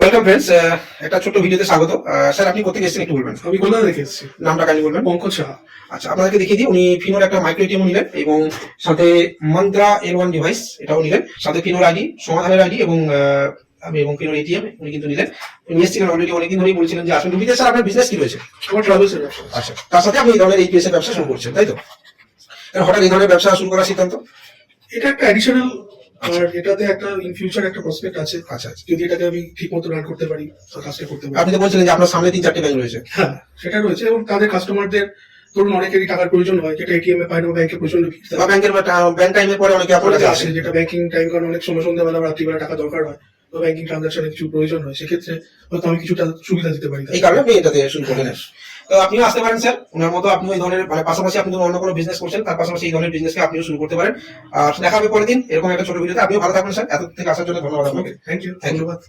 Welcome friends, একটা ছোট্ট ভিডিওতে স্বাগত। স্যার আপনি কোথা থেকে এসেছেন একটু বলবেন? আমি কলকাতা থেকে এসেছি। নামটা কাইন্ডলি বলবেন। পঙ্কজ সাহা। আচ্ছা, আপনাদেরকে দেখিয়ে দিই, উনি ফিনোর একটা মাইক্রো এটিএম নিলেন এবং সাথে মন্ত্রা L1 ডিভাইস এটাও নিলেন, সাথে ফিনোর আইডি, সমাধানের আইডি এবং ফিনোর এটিএম উনি কিন্তু নিলেন। উনি এসেছিলেন অলরেডি, অনেকদিন ধরেই বলছিলেন যে আসলে রুবিতে স্যার আপনার বিজনেস কি রয়েছে? আমার ট্রাভেলসের ব্যবসা। আচ্ছা, তার সাথে আপনি এই ধরনের এই পেসের ব্যবসা শুরু করছেন, তাই তো? হঠাৎ এই ধরনের ব্যবসা শুরু করার সিদ্ধান্ত? এটা একটা অ্যাডিশনাল, আর এটাতে একটা ইন ফিউচার একটা প্রসপেক্ট আছে। আচ্ছা, যদি এটাকে আমি ঠিক মতো রান করতে পারি, কাজটা করতে পারি। আপনি তো বলছিলেন যে আপনার সামনে 3-4টে ব্যাংক রয়েছে। হ্যাঁ, সেটা রয়েছে এবং তাদের কাস্টমারদের ধরুন অনেকেরই টাকার প্রয়োজন হয়, যেটা এটিএম এ পায় না, ব্যাংকে প্রচন্ড বা ব্যাংকের ব্যাংক টাইমের পরে অনেকে আপনার কাছে আসে, আসে। যেটা ব্যাংকিং টাইম, কারণ অনেক সময় সন্ধ্যাবেলা বা রাত্রিবেলা টাকা দরকার হয়, তো ব্যাংকিং ট্রানজাকশনে কিছু প্রয়োজন হয়, সেক্ষেত্রে হয়তো আমি কিছুটা সুবিধা দিতে পারি। এই কারণে আপনি এটাতে শুরু করলেন। তো আপনিও আসতে পারেন স্যার, ওনার মতো আপনি এই ধরনের পাশাপাশি আপনি অন্য কোনো বিজনেস করছেন, তার পাশাপাশি এই ধরনের বিজনেসকে আপনিও শুরু করতে পারেন। আর দেখা হবে পরের দিন এরকম একটা ছোট ভিডিওতে। আপনিও ভালো থাকবেন স্যার, এত থেকে আসার জন্য ধন্যবাদ আপনাকে। থ্যাংক ইউ, ধন্যবাদ।